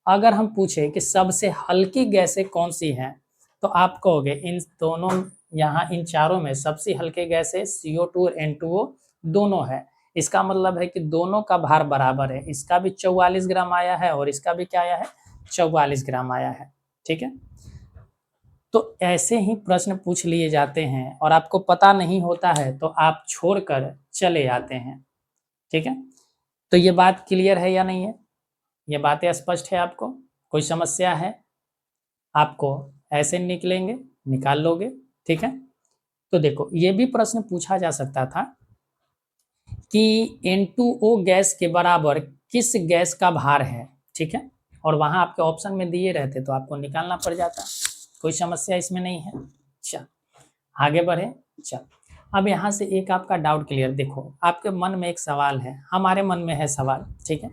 अगर हम पूछे कि सबसे हल्की गैसें कौन सी हैं, तो आप कहोगे इन दोनों, यहाँ इन चारों में सबसे हल्के गैसें CO2 और N2O दोनों है। इसका मतलब है कि दोनों का भार बराबर है, इसका भी 44 ग्राम आया है और इसका भी क्या आया है, 44 ग्राम आया है। ठीक है, तो ऐसे ही प्रश्न पूछ लिए जाते हैं और आपको पता नहीं होता है तो आप छोड़कर चले आते हैं। ठीक है, तो ये बात क्लियर है या नहीं है, ये बातें स्पष्ट है आपको, कोई समस्या है, आपको ऐसे निकलेंगे, निकाल लोगे। ठीक है, तो देखो ये भी प्रश्न पूछा जा सकता था कि N2O गैस के बराबर किस गैस का भार है। ठीक है, और वहां आपके ऑप्शन में दिए रहते तो आपको निकालना पड़ जाता, कोई समस्या इसमें नहीं है। चल आगे बढ़े। चल अब यहाँ से एक आपका डाउट क्लियर, देखो आपके मन में एक सवाल है, हमारे मन में है सवाल। ठीक है,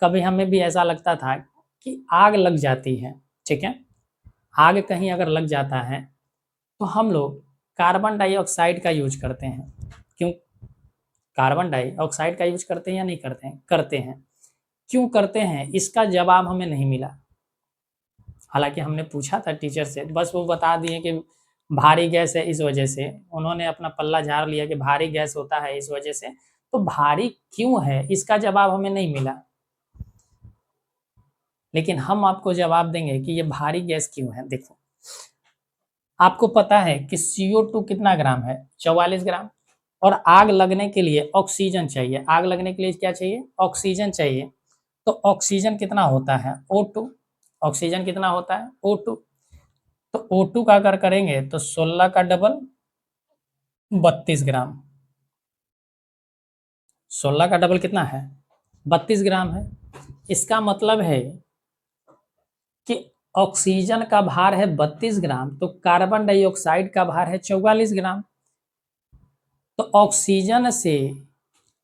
कभी हमें भी ऐसा लगता था कि आग लग जाती है। ठीक है, आग कहीं अगर लग जाता है तो हम लोग कार्बन डाइऑक्साइड का यूज करते हैं। क्यों कार्बन डाइऑक्साइड का यूज करते हैं या नहीं करते हैं, करते हैं। क्यों करते हैं, इसका जवाब हमें नहीं मिला। हालांकि हमने पूछा था टीचर से, बस वो बता दिए कि भारी गैस है इस वजह से, उन्होंने अपना पल्ला झाड़ लिया कि भारी गैस होता है इस वजह से। तो भारी क्यों है इसका जवाब हमें नहीं मिला, लेकिन हम आपको जवाब देंगे कि ये भारी गैस क्यों है। देखो आपको पता है कि CO2 कितना ग्राम है, 44 ग्राम, और आग लगने के लिए ऑक्सीजन चाहिए। आग लगने के लिए क्या चाहिए, ऑक्सीजन चाहिए। तो ऑक्सीजन कितना होता है, O2। ऑक्सीजन कितना होता है, O2। तो O2 का अगर करेंगे तो 16 का डबल 32 ग्राम। 16 का डबल कितना है, 32 ग्राम है। इसका मतलब है कि ऑक्सीजन का भार है 32 ग्राम, तो कार्बन डाइऑक्साइड का भार है 44 ग्राम। तो ऑक्सीजन से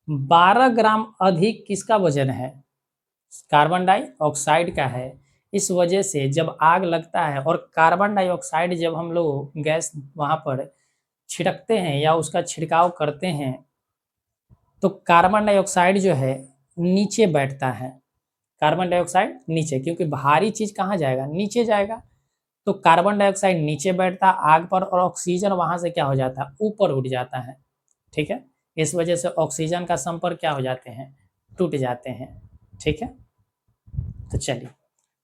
12 ग्राम अधिक किसका वजन है, कार्बन डाइऑक्साइड का है। इस वजह से जब आग लगता है और कार्बन डाइऑक्साइड जब हम लोग गैस वहां पर छिड़कते हैं या उसका छिड़काव करते हैं, तो कार्बन डाइऑक्साइड जो है नीचे बैठता है। कार्बन डाइऑक्साइड नीचे, क्योंकि भारी चीज कहाँ जाएगा, नीचे जाएगा। तो कार्बन डाइऑक्साइड नीचे बैठता आग पर और ऑक्सीजन वहां से क्या हो जाता है, ऊपर उठ जाता है। ठीक है, इस वजह से ऑक्सीजन का संपर्क क्या हो जाते हैं, टूट जाते हैं। ठीक है, तो चलिए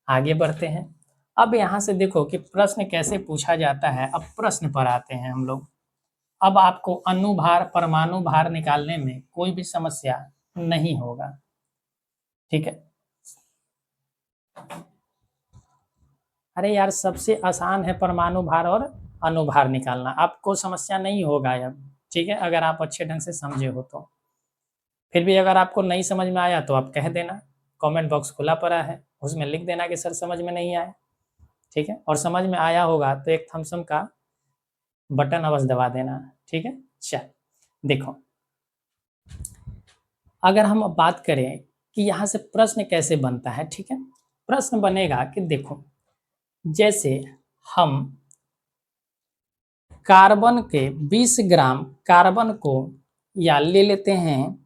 आगे बढ़ते हैं। अब यहाँ से देखो कि प्रश्न कैसे पूछा जाता है। अब प्रश्न पर आते हैं हम लोग। अब आपको अणुभार परमाणु भार निकालने में कोई भी समस्या नहीं होगा। ठीक है, अरे यार सबसे आसान है परमाणु भार और अणुभार निकालना, आपको समस्या नहीं होगा अब। ठीक है, अगर आप अच्छे ढंग से समझे हो तो। फिर भी अगर आपको नहीं समझ में आया तो आप कह देना, कमेंट बॉक्स खुला पड़ा है, उसमें लिख देना कि सर समझ में नहीं आया। ठीक है, और समझ में आया होगा तो एक थम्स अप का बटन अवश्य दबा देना। ठीक है, चल देखो अगर हम अब बात करें कि यहाँ से प्रश्न कैसे बनता है। ठीक है, प्रश्न बनेगा कि देखो जैसे हम कार्बन के 20 ग्राम कार्बन को या ले लेते हैं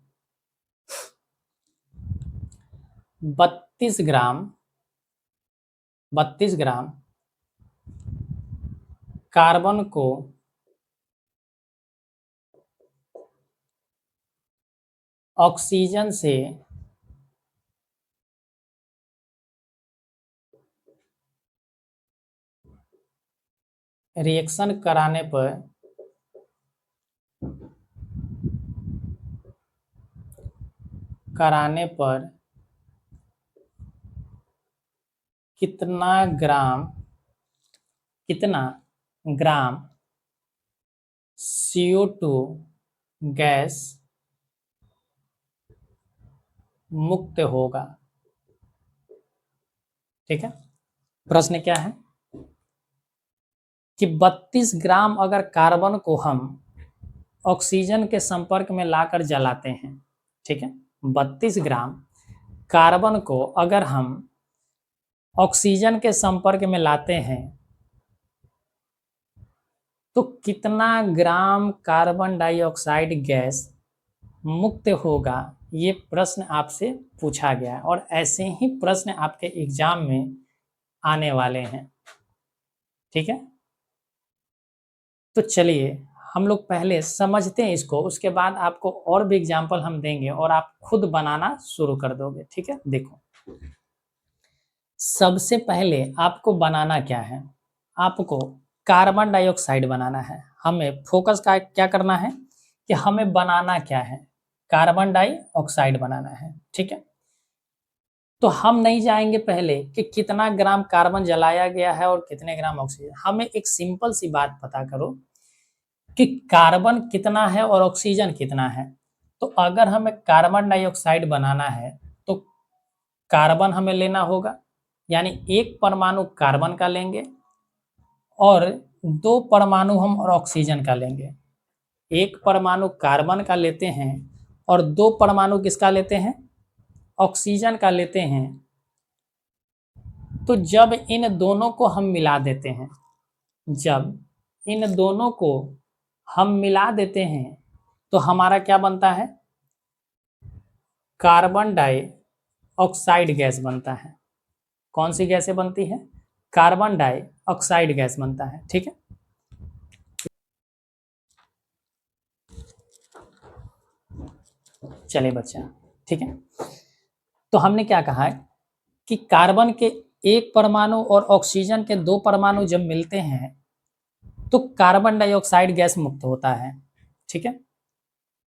32 ग्राम कार्बन को ऑक्सीजन से रिएक्शन कराने पर कितना ग्राम CO2 गैस मुक्त होगा। ठीक है, प्रश्न क्या है कि 32 ग्राम अगर कार्बन को हम ऑक्सीजन के संपर्क में लाकर जलाते हैं। ठीक है, 32 ग्राम कार्बन को अगर हम ऑक्सीजन के संपर्क में लाते हैं तो कितना ग्राम कार्बन डाइऑक्साइड गैस मुक्त होगा, ये प्रश्न आपसे पूछा गया है और ऐसे ही प्रश्न आपके एग्जाम में आने वाले हैं। ठीक है, तो चलिए हम लोग पहले समझते हैं इसको, उसके बाद आपको और भी एग्जाम्पल हम देंगे और आप खुद बनाना शुरू कर दोगे। ठीक है, देखो सबसे पहले आपको बनाना क्या है, आपको कार्बन डाइऑक्साइड बनाना है। हमें फोकस का क्या करना है कि हमें बनाना क्या है, कार्बन डाइऑक्साइड बनाना है। ठीक है, तो हम नहीं जाएंगे पहले कि कितना ग्राम कार्बन जलाया गया है और कितने ग्राम ऑक्सीजन। हमें एक सिंपल सी बात पता करो कि कार्बन कितना है और ऑक्सीजन कितना है। तो अगर हमें कार्बन डाइऑक्साइड बनाना है तो कार्बन हमें लेना होगा, यानी एक परमाणु कार्बन का लेंगे और दो परमाणु हम और ऑक्सीजन का लेंगे। एक परमाणु कार्बन का लेते हैं और दो परमाणु किसका लेते हैं, ऑक्सीजन का लेते हैं। तो जब इन दोनों को हम मिला देते हैं, जब इन दोनों को हम मिला देते हैं तो हमारा क्या बनता है, कार्बन डाइऑक्साइड गैस बनता है। कौन सी गैसें बनती है, कार्बन डाइऑक्साइड गैस बनता है। ठीक है, चलिए बच्चा, ठीक है, तो हमने क्या कहा है कि कार्बन के एक परमाणु और ऑक्सीजन के दो परमाणु जब मिलते हैं तो कार्बन डाइऑक्साइड गैस मुक्त होता है। ठीक है,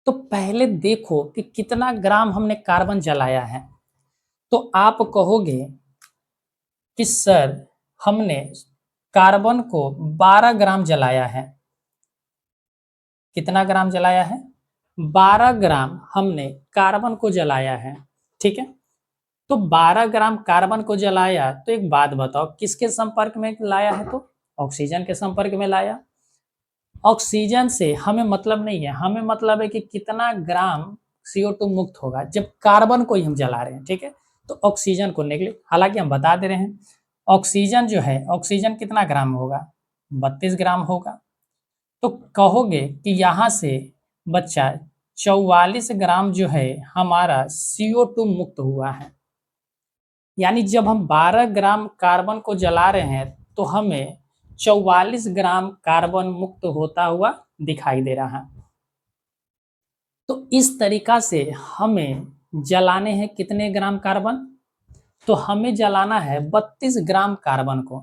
तो पहले देखो कि कितना ग्राम हमने कार्बन जलाया है। तो आप कहोगे कि सर हमने कार्बन को 12 ग्राम जलाया है। कितना ग्राम जलाया है, 12 ग्राम हमने कार्बन को जलाया है। ठीक है, तो 12 ग्राम कार्बन को जलाया, तो एक बात बताओ किसके संपर्क में लाया है, तो ऑक्सीजन के संपर्क में लाया। ऑक्सीजन से हमें मतलब नहीं है, हमें मतलब है कि कितना ग्राम CO2 मुक्त होगा जब कार्बन को ही हम जला रहे हैं। ठीक है, तो ऑक्सीजन को निकले, हालांकि हम बता दे रहे हैं ऑक्सीजन जो है, ऑक्सीजन कितना ग्राम होगा, 32 ग्राम होगा। तो कहोगे कि यहाँ से बच्चा 44 ग्राम जो है हमारा CO2 मुक्त हुआ है। यानी जब हम 12 ग्राम कार्बन को जला रहे हैं तो हमें 44 ग्राम कार्बन मुक्त होता हुआ दिखाई दे रहा है। तो इस तरीका से हमें जलाने हैं कितने ग्राम कार्बन, तो हमें जलाना है 32 ग्राम कार्बन को।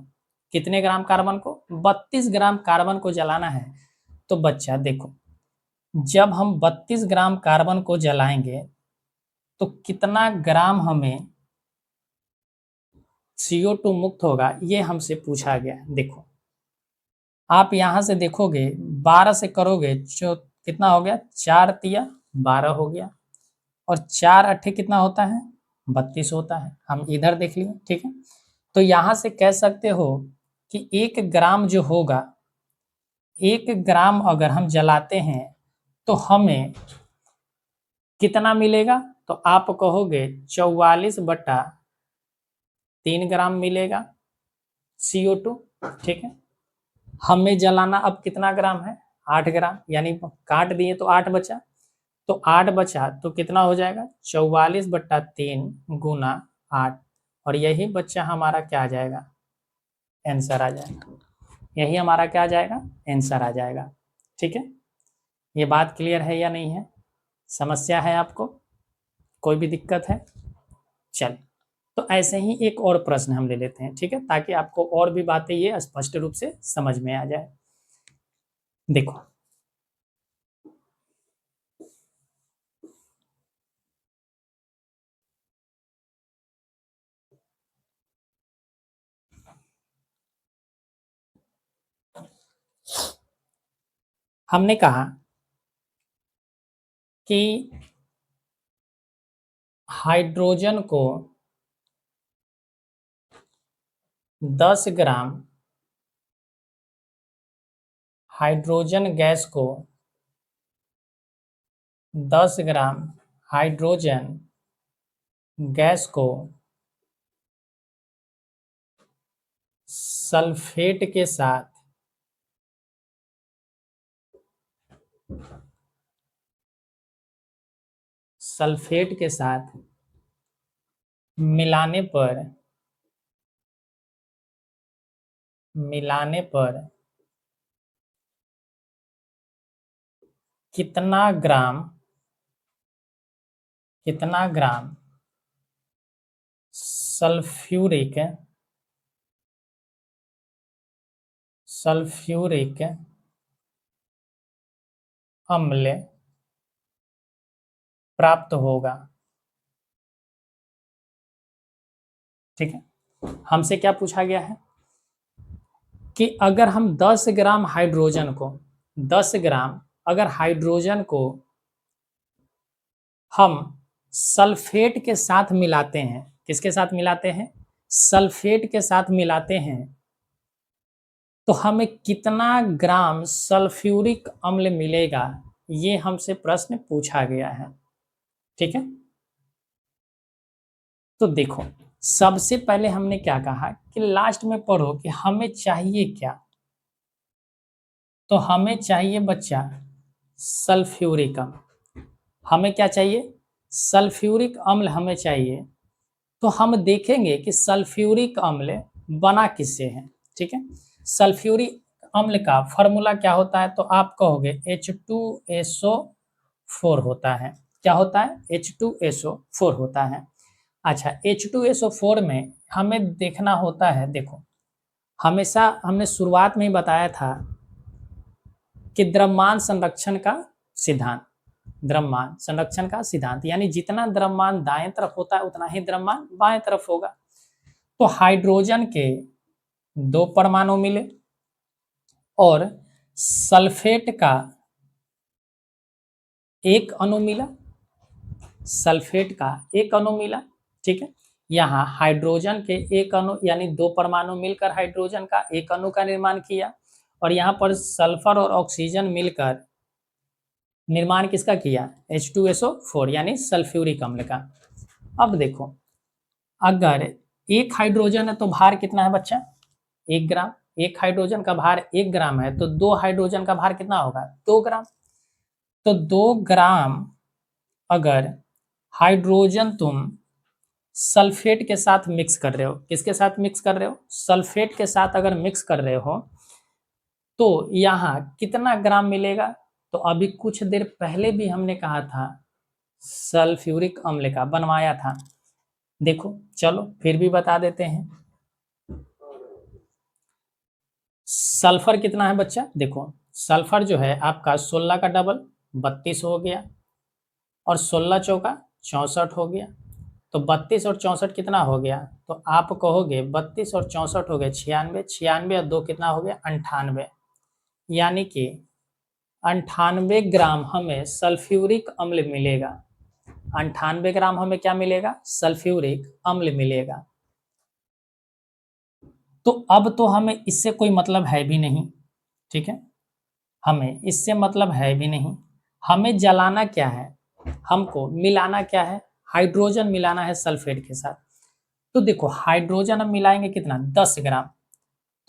कितने ग्राम कार्बन को, 32 ग्राम कार्बन को जलाना है। तो बच्चा देखो, जब हम 32 ग्राम कार्बन को जलाएंगे तो कितना ग्राम हमें CO2 मुक्त होगा, ये हमसे पूछा गया। देखो आप यहां से देखोगे 12 से करोगे जो कितना हो गया, 4 तिया 12 हो गया और 4 अट्ठे कितना होता है, 32 होता है। हम इधर देख लिए। ठीक है, तो यहां से कह सकते हो कि 1 ग्राम जो होगा, 1 ग्राम अगर हम जलाते हैं तो हमें कितना मिलेगा, तो आप कहोगे 44/3 ग्राम मिलेगा CO2। ठीक है, हमें जलाना अब कितना ग्राम है, 8 ग्राम, यानी काट दिए तो 8 बचा। तो 8 बचा तो कितना हो जाएगा, 44/3 गुना 8, और यही बच्चा हमारा क्या आ जाएगा, आंसर आ जाएगा। यही हमारा क्या आ जाएगा, आंसर आ जाएगा। ठीक है, ये बात क्लियर है या नहीं है, समस्या है आपको, कोई भी दिक्कत है। चल, तो ऐसे ही एक और प्रश्न हम ले लेते हैं। ठीक है, ताकि आपको और भी बातें ये स्पष्ट रूप से समझ में आ जाए। देखो हमने कहा कि हाइड्रोजन को 10 ग्राम, हाइड्रोजन गैस को 10 ग्राम हाइड्रोजन गैस को सल्फेट के साथ मिलाने पर कितना ग्राम सल्फ्यूरिक अम्ल प्राप्त होगा। ठीक है, हमसे क्या पूछा गया है कि अगर हम 10 ग्राम हाइड्रोजन को 10 ग्राम अगर हाइड्रोजन को हम सल्फेट के साथ मिलाते हैं, किसके साथ मिलाते हैं, सल्फेट के साथ मिलाते हैं, तो हमें कितना ग्राम सल्फ्यूरिक अम्ल मिलेगा, ये हमसे प्रश्न पूछा गया है। ठीक है, तो देखो सबसे पहले हमने क्या कहा कि लास्ट में पढ़ो कि हमें चाहिए क्या, तो हमें चाहिए बच्चा सल्फ्यूरिक अम्ल। हमें क्या चाहिए, सल्फ्यूरिक अम्ल हमें चाहिए। तो हम देखेंगे कि सल्फ्यूरिक अम्ल बना किससे है। ठीक है, सल्फ्यूरिक अम्ल का फॉर्मूला क्या होता है, तो आप कहोगे H2SO4 होता है। क्या होता है, H2SO4 होता है। अच्छा, H2SO4 में हमें देखना होता है, देखो हमेशा हमने शुरुआत में ही बताया था कि द्रव्यमान संरक्षण का सिद्धांत, द्रव्यमान संरक्षण का सिद्धांत यानी जितना द्रव्यमान दाएं तरफ होता है उतना ही द्रव्यमान बाएं तरफ होगा। तो हाइड्रोजन के 2 परमाणु मिले और सल्फेट का 1 अणु मिला, सल्फेट का 1 अणु मिला। ठीक है, यहाँ हाइड्रोजन के 1 अणु यानी 2 परमाणु मिलकर हाइड्रोजन का 1 अणु का निर्माण किया, और यहाँ पर सल्फर और ऑक्सीजन मिलकर निर्माण किसका किया, H2SO4 यानी सल्फ्यूरिक अम्ल का। अब देखो अगर एक हाइड्रोजन है तो भार कितना है बच्चा, 1 ग्राम। एक हाइड्रोजन का भार 1 ग्राम है, तो 2 हाइड्रोजन का भार कितना होगा, 2 ग्राम। तो 2 ग्राम अगर हाइड्रोजन तुम सल्फेट के साथ मिक्स कर रहे हो, किसके साथ मिक्स कर रहे हो, सल्फेट के साथ अगर मिक्स कर रहे हो तो यहाँ कितना ग्राम मिलेगा, तो अभी कुछ देर पहले भी हमने कहा था सल्फ्यूरिक अम्ल का बनवाया था। देखो चलो फिर भी बता देते हैं, सल्फर कितना है बच्चा, देखो सल्फर जो है आपका 16 का डबल 32 हो गया, और 16 चौका 64 हो गया। तो 32 और 64 कितना हो गया, तो आप कहोगे 32 और 64 हो गए 96, 96 और 2 कितना हो गया 98, यानी कि 98 ग्राम हमें सल्फ्यूरिक अम्ल मिलेगा। 98 ग्राम हमें क्या मिलेगा, सल्फ्यूरिक अम्ल मिलेगा। तो अब तो हमें इससे कोई मतलब है भी नहीं। ठीक है, हमें इससे मतलब है भी नहीं, हमें जलाना क्या है, हमको मिलाना क्या है, हाइड्रोजन मिलाना है सल्फेट के साथ। तो देखो हाइड्रोजन हम मिलाएंगे कितना, 10 ग्राम।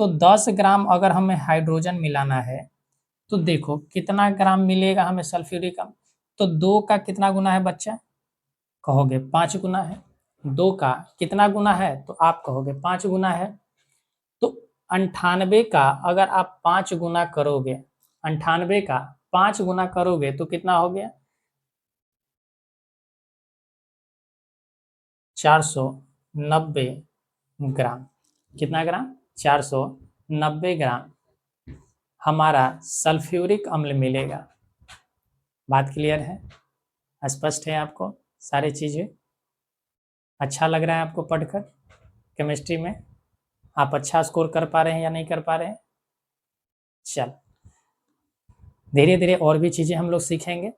तो 10 ग्राम अगर हमें हाइड्रोजन मिलाना है तो देखो कितना ग्राम मिलेगा हमें सल्फ्यूरिक अम्ल, तो 2 का कितना गुना है बच्चा, कहोगे 5 गुना है। 2 का कितना गुना है, तो आप कहोगे 5 गुना है। तो 98 का अगर आप 5 गुना करोगे, 98 का 5 गुना करोगे तो कितना हो गया, 490 ग्राम। कितना ग्राम, 490 ग्राम हमारा सल्फ्यूरिक अम्ल मिलेगा। बात क्लियर है, स्पष्ट है आपको सारी चीज़ें, अच्छा लग रहा है आपको पढ़कर केमिस्ट्री में, आप अच्छा स्कोर कर पा रहे हैं या नहीं कर पा रहे हैं। चल धीरे धीरे और भी चीज़ें हम लोग सीखेंगे।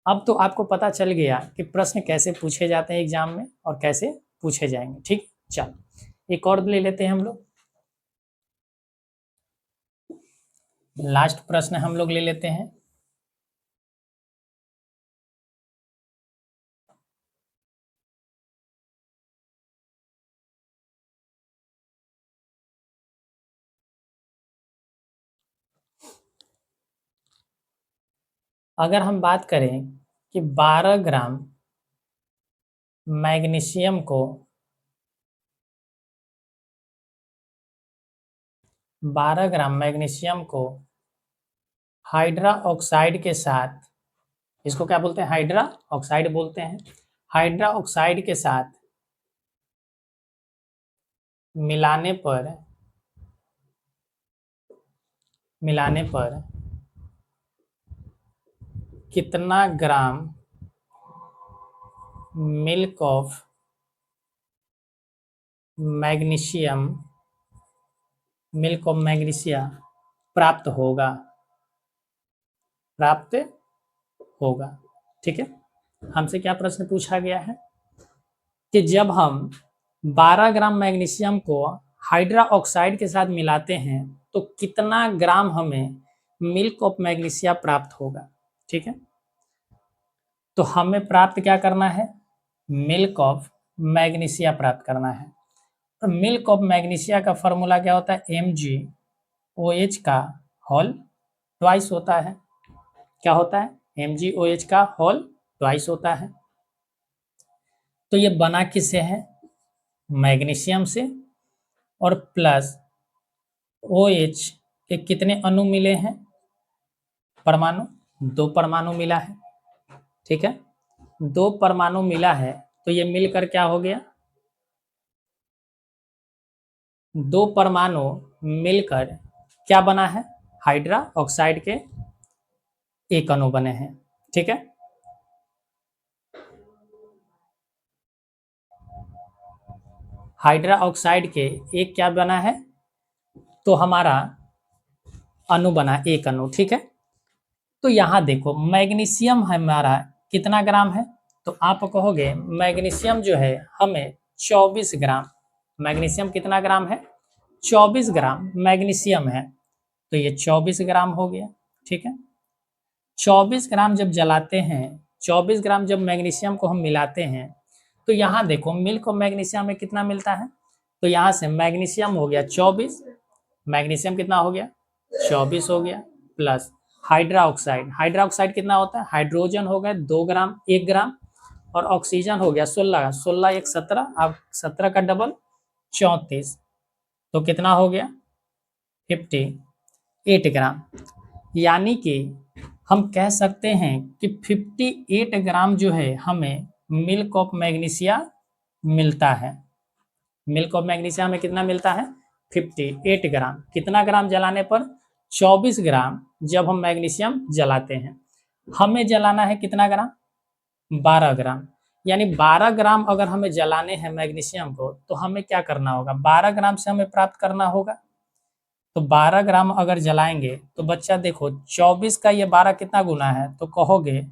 अब तो आपको पता चल गया कि प्रश्न कैसे पूछे जाते हैं एग्जाम में और कैसे पूछे जाएंगे। ठीक, चल एक और ले लेते हैं हम लोग, लास्ट प्रश्न हम लोग ले लेते हैं। अगर हम बात करें कि 12 ग्राम मैग्नीशियम को 12 ग्राम मैग्नीशियम को हाइड्रा ऑक्साइड के साथ, इसको क्या बोलते हैं, हाइड्रा ऑक्साइड बोलते हैं, हाइड्रा ऑक्साइड के साथ मिलाने पर कितना ग्राम मिल्क ऑफ मैग्नीशियम प्राप्त होगा, प्राप्त होगा। ठीक है, हमसे क्या प्रश्न पूछा गया है कि जब हम 12 ग्राम मैग्नीशियम को हाइड्रा ऑक्साइड के साथ मिलाते हैं तो कितना ग्राम हमें मिल्क ऑफ मैग्नीशिया प्राप्त होगा। ठीक है, तो हमें प्राप्त क्या करना है, मिल्क ऑफ मैग्नीशिया प्राप्त करना है। तो मिल्क ऑफ मैग्नीशिया का फॉर्मूला क्या होता है, MgOH का होल ट्वाइस होता है। क्या होता है, MgOH का होल ट्वाइस होता है। तो ये बना किससे है, मैग्नीशियम से, और प्लस OH के कितने अणु मिले हैं, परमाणु, 2 परमाणु मिला है। ठीक है, 2 परमाणु मिला है, तो ये मिलकर क्या हो गया, 2 परमाणु मिलकर क्या बना है, हाइड्रा ऑक्साइड के एक अणु बने हैं। ठीक है, हाइड्रा ऑक्साइड के एक क्या बना है, तो हमारा अणु बना एक अणु। ठीक है, तो यहां देखो मैग्नीशियम हमारा कितना ग्राम है, तो आप कहोगे मैग्नीशियम जो है हमें 24 ग्राम, मैग्नीशियम कितना ग्राम है, 24 ग्राम मैग्नीशियम है, तो ये 24 ग्राम हो गया। ठीक है, 24 ग्राम जब जलाते हैं, 24 ग्राम जब मैग्नीशियम को हम मिलाते हैं, तो यहाँ देखो मिल्क और मैग्नीशियम में कितना मिलता है, तो यहाँ से मैग्नीशियम हो गया 24, मैग्नीशियम कितना हो गया 24 हो गया, plus hydra oxide, hydra oxide कितना होता है, हाइड्रोजन हो गया 2 ग्राम 1 ग्राम, और ऑक्सीजन हो गया 16, 16 1 17, अब 17 का डबल 34, तो कितना हो गया 58 ग्राम। यानी कि हम कह सकते हैं कि 58 ग्राम जो है हमें मिल्क ऑफ मैग्नीशिया मिलता है। मिल्क ऑफ मैग्नीशिया में कितना मिलता है, 58 ग्राम। कितना ग्राम जलाने पर, 24 ग्राम जब हम मैग्नीशियम जलाते हैं। हमें जलाना है कितना ग्राम, 12 ग्राम। यानी 12 ग्राम अगर हमें जलाने हैं मैग्नीशियम को, तो हमें क्या करना होगा, 12 ग्राम से हमें प्राप्त करना होगा। तो 12 ग्राम अगर जलाएंगे तो बच्चा देखो 24 का ये 12 कितना गुना है, तो कहोगे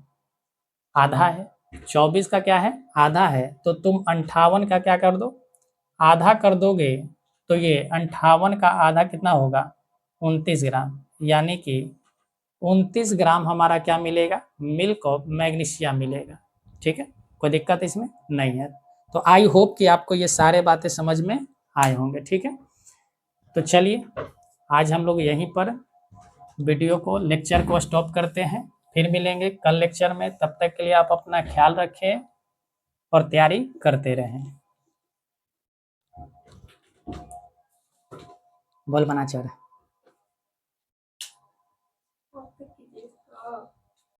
आधा है। 24 का क्या है, आधा है, तो तुम 58 का क्या कर दो, आधा कर दोगे, तो ये 58 का आधा कितना होगा, 29 ग्राम। यानी कि 29 ग्राम हमारा क्या मिलेगा, मिल्क ऑफ मैग्नीशिया मिलेगा। ठीक है, कोई दिक्कत इसमें नहीं है। तो आई होप कि आपको ये सारे बातें समझ में आए होंगे। ठीक है, तो चलिए आज हम लोग यहीं पर वीडियो को, लेक्चर को स्टॉप करते हैं। फिर मिलेंगे कल लेक्चर में, तब तक के लिए आप अपना ख्याल रखें और तैयारी करते रहें। बोल बना चढ़।